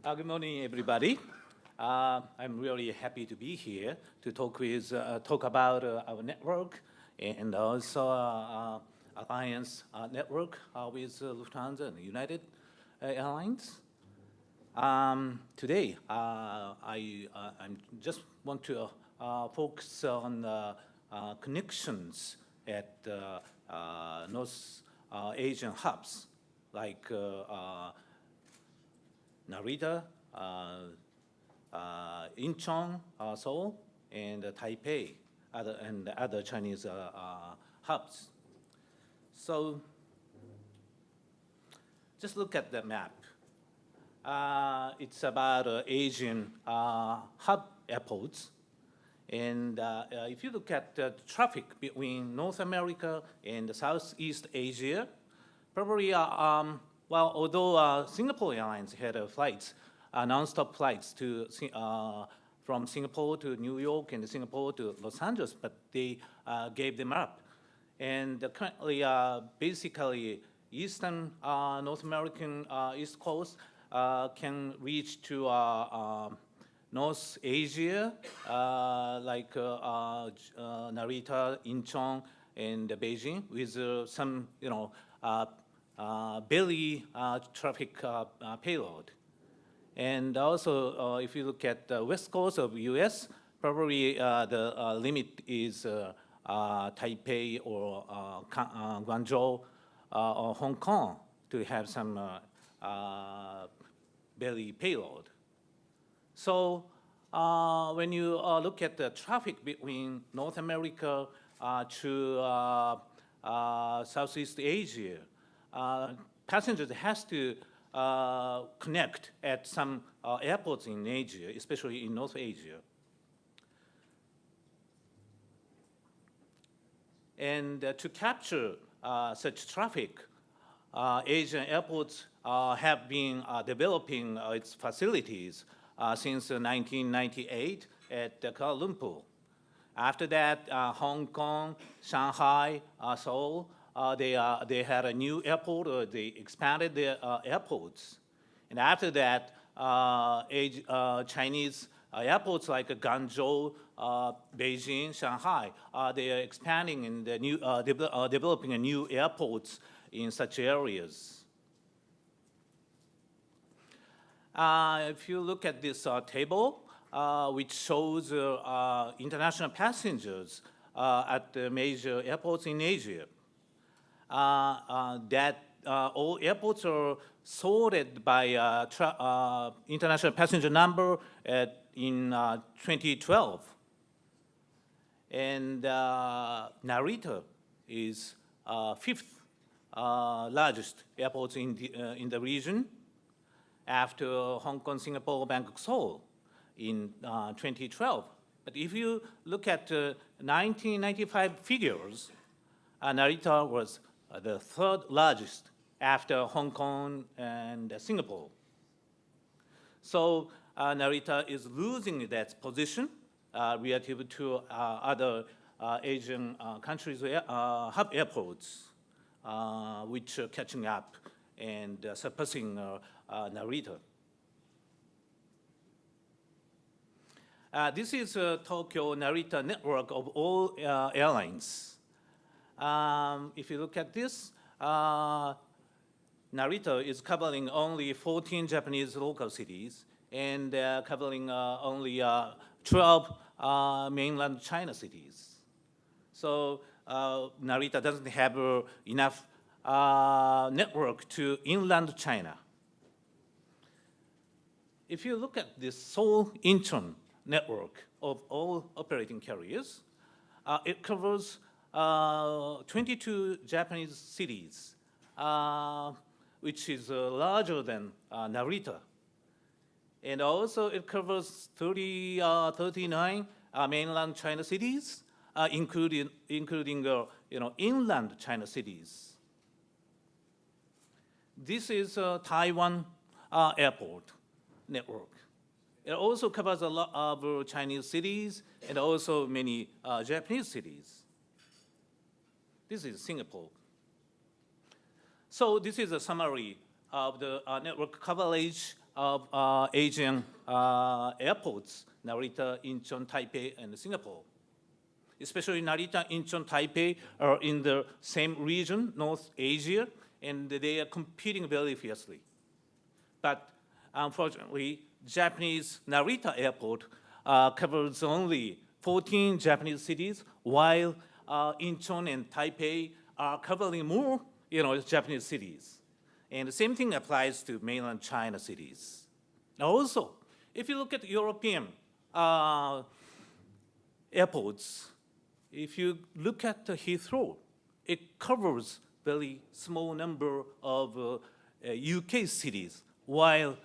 Good morning, everybody. I'm really happy to be here to talk about our network and also Alliance network with Lufthansa and United Airlines. Today, I just want to focus on connections at North Asian hubs like Narita, Incheon, Seoul, and Taipei, and other Chinese hubs. So just look at the map. It's about Asian hub airports. And if you look at the traffic between North America and Southeast Asia, probably well, although Singapore Airlines had flights, non-stop flights from Singapore to New York and Singapore to Los Angeles, but they gave them up. And currently, basically, Eastern North American East Coast can reach to North Asia, like Narita, Incheon, and Beijing, with some, belly traffic payload. And also, if you look at the west coast of US, probably the limit is Taipei or Guangzhou or Hong Kong to have some belly payload. So when you look at the traffic between North America to Southeast Asia, passengers has to connect at some airports in Asia, especially in North Asia. And to capture such traffic, Asian airports have been developing its facilities since 1998 at Kuala Lumpur. After that, Hong Kong, Shanghai, Seoul, they had a new airport, they expanded their airports. And after that, Chinese airports like Guangzhou, Beijing, Shanghai, they are expanding and developing new airports in such areas. If you look at this table, which shows international passengers at the major airports in Asia, that all airports are sorted by international passenger number in 2012. And Narita is fifth largest airport in the region after Hong Kong, Singapore, Bangkok, Seoul in 2012. But if you look at 1995 figures, Narita was the third largest after Hong Kong and Singapore. So Narita is losing that position relative to other Asian countries' hub airports, which are catching up and surpassing Narita. This is Tokyo Narita network of all airlines. If you look at this, Narita is covering only 14 Japanese local cities and covering only 12 mainland China cities. So Narita doesn't have enough network to inland China. If you look at this Seoul-Incheon network of all operating carriers, it covers 22 Japanese cities, which is larger than Narita. And also it covers 39 mainland China cities, including inland China cities. This is Taiwan airport network. It also covers a lot of Chinese cities and also many Japanese cities. This is Singapore. So this is a summary of the network coverage of Asian airports, Narita, Incheon, Taipei, and Singapore. Especially Narita, Incheon, Taipei are in the same region, North Asia, and they are competing very fiercely. But unfortunately, Japanese Narita Airport covers only 14 Japanese cities, while Incheon and Taipei are covering more, Japanese cities. And the same thing applies to mainland China cities. Now also, if you look at European airports, if you look at Heathrow, it covers very small number of UK cities, while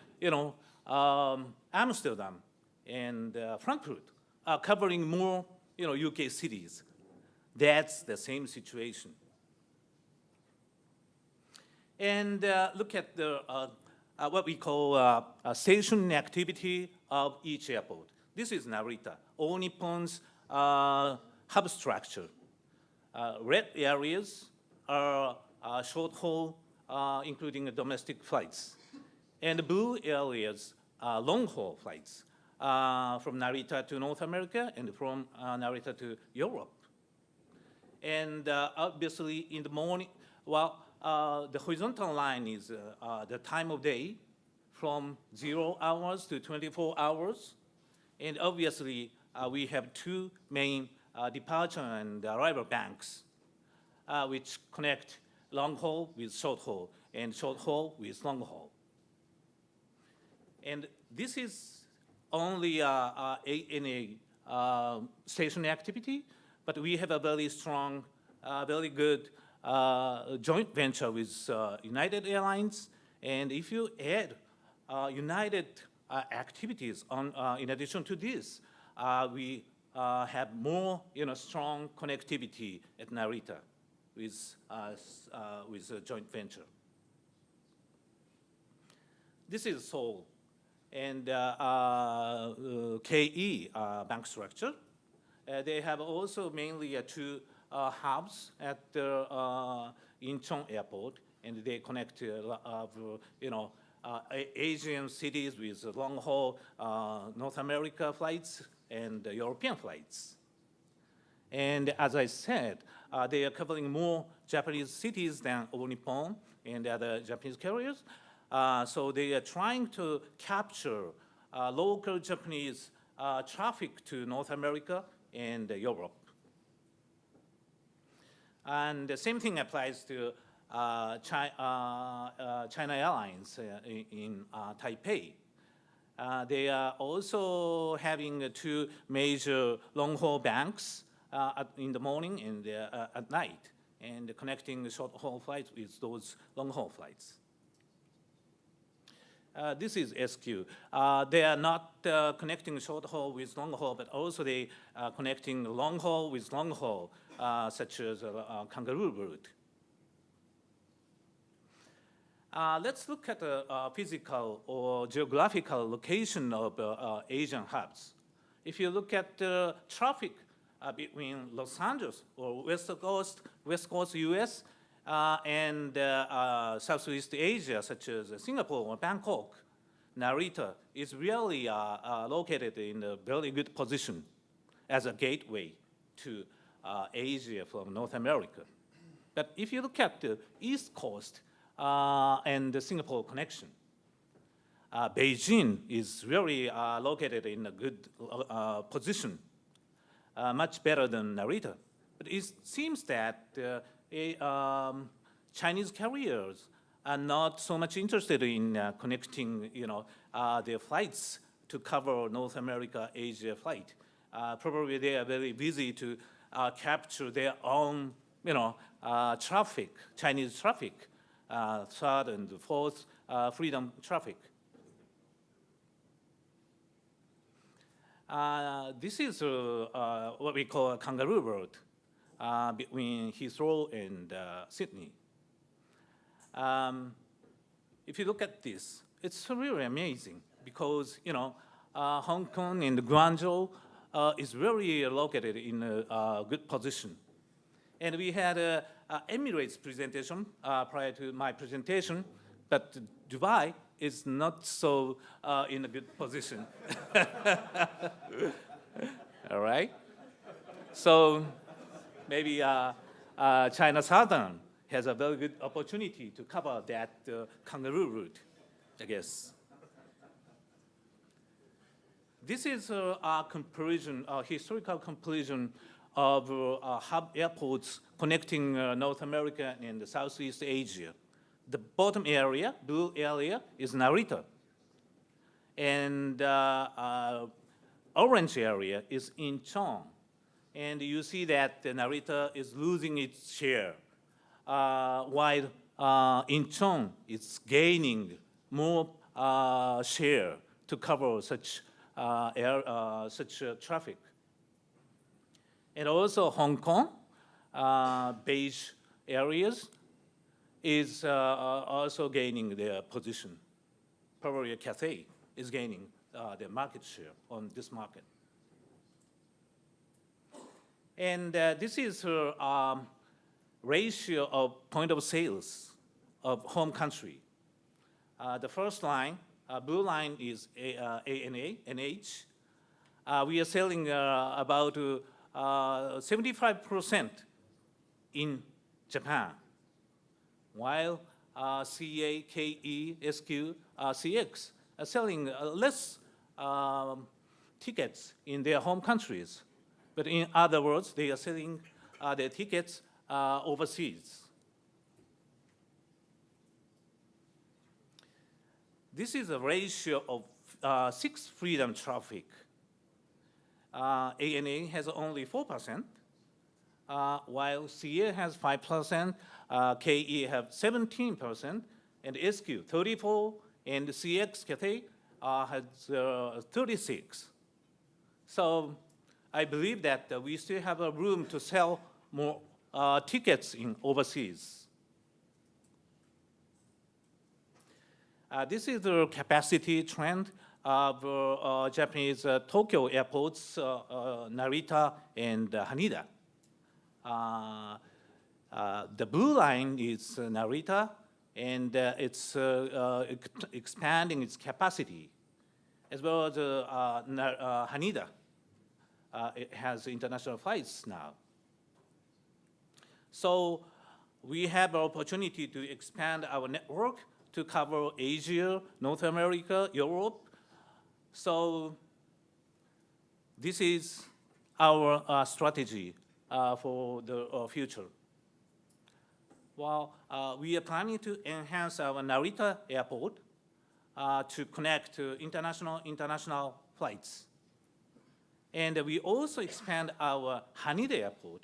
Amsterdam and Frankfurt are covering more UK cities. That's the same situation. And look at the what we call station activity of each airport. This is Narita, All Nippon's hub structure. Red areas are short haul, including domestic flights. And the blue areas are long haul flights from Narita to North America and from Narita to Europe. And obviously in the morning, the horizontal line is the time of day from 0 hours to 24 hours. And obviously, we have two main departure and arrival banks, which connect long haul with short haul and short haul with long haul. And this is only in a station activity, but we have a very strong, very good joint venture with United Airlines. And if you add United activities in addition to this, we have more strong connectivity at Narita with a joint venture. This is Seoul and KE bank structure. They have also mainly two hubs at the Incheon Airport, and they connect Asian cities with long-haul North America flights and European flights. And as I said, they are covering more Japanese cities than All Nippon and other Japanese carriers. So they are trying to capture local Japanese traffic to North America and Europe. And the same thing applies to China Airlines in Taipei. They are also having two major long-haul banks in the morning and at night, and connecting short-haul flights with those long-haul flights. This is SQ. They are not connecting short-haul with long-haul, but also they are connecting long-haul with long-haul, such as kangaroo route. Let's look at the physical or geographical location of Asian hubs. If you look at the traffic between Los Angeles or West Coast US and Southeast Asia, such as Singapore or Bangkok, Narita is really located in a very good position as a gateway to Asia from North America. But if you look at the East Coast and the Singapore connection, Beijing is really located in a good position, much better than Narita. But it seems that Chinese carriers are not so much interested in connecting, their flights to cover North America, Asia flight. Probably they are very busy to capture their own, traffic, Chinese traffic, third and fourth freedom traffic. This is what we call a kangaroo road between Heathrow and Sydney. If you look at this, it's really amazing because, Hong Kong and Guangzhou is really located in a good position. And we had Emirates presentation prior to my presentation, but Dubai is not so in a good position. All right? So maybe China Southern has a very good opportunity to cover that kangaroo route, I guess. This is a comparison, a historical comparison of hub airports connecting North America and Southeast Asia. The bottom area, blue area, is Narita. And orange area is Incheon. And you see that Narita is losing its share, while Incheon is gaining more share to cover such traffic. And also Hong Kong, beige areas, is also gaining their position. Probably Cathay is gaining their market share on this market. And this is ratio of point of sales of home country. The first line, blue line is NH. We are selling about 75% in Japan, while CA, KE, SQ, CX are selling less tickets in their home countries. But in other words, they are selling their tickets overseas. This is a ratio of 6 freedom traffic. ANA has only 4%, while CA has 5%, KE have 17%, and SQ 34%, and CX Cathay has 36%. So I believe that we still have a room to sell more tickets in overseas. This is the capacity trend of Japanese Tokyo airports, Narita and Haneda. The blue line is Narita, and it's expanding its capacity, as well as Haneda. It has international flights now. So we have an opportunity to expand our network to cover Asia, North America, Europe. So this is our strategy for the future. Well, we are planning to enhance our Narita airport to connect to international flights. And we also expand our Haneda airport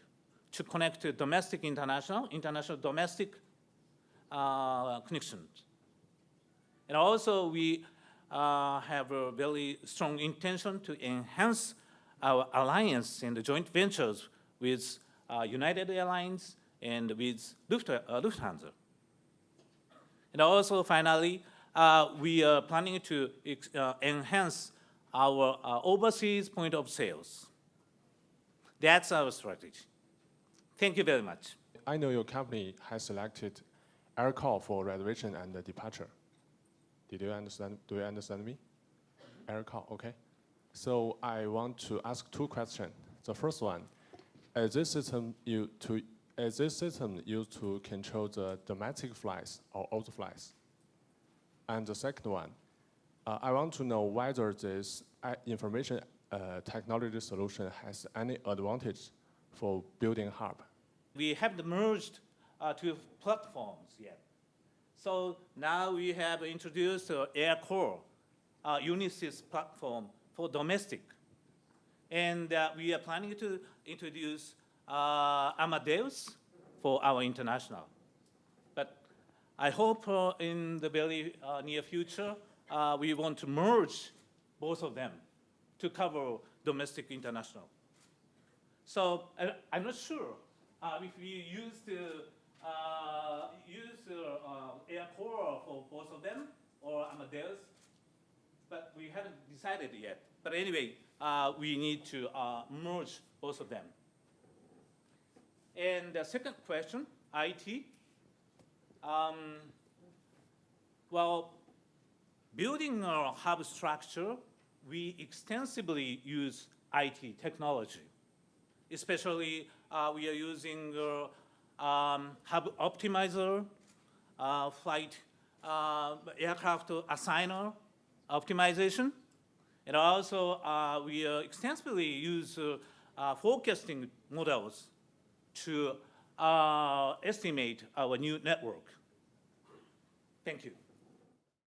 to connect to domestic, international domestic connections. And also we have a very strong intention to enhance our alliance and the joint ventures with United Airlines and with Lufthansa. And also finally, we are planning to enhance our overseas point of sales. That's our strategy. Thank you very much. I know your company has selected aircall for reservation and departure. Did you understand? Do you understand me? Aircall, okay. So I want to ask 2 questions. The first one, is this system used to control the domestic flights or all the flights? And the second one, I want to know whether this information technology solution has any advantage for building hub. We haven't merged 2 platforms yet. So now we have introduced AirCore, Unisys platform for domestic. And we are planning to introduce Amadeus for our international. But I hope in the very near future, we want to merge both of them to cover domestic, international. So I'm not sure if we use the AirCore for both of them or Amadeus, but we haven't decided yet. But anyway, we need to merge both of them. And the second question, IT. Well, building our hub structure, we extensively use IT technology. Especially, we are using hub optimizer, flight aircraft assigner optimization, and also we extensively use forecasting models to estimate our new network. Thank you.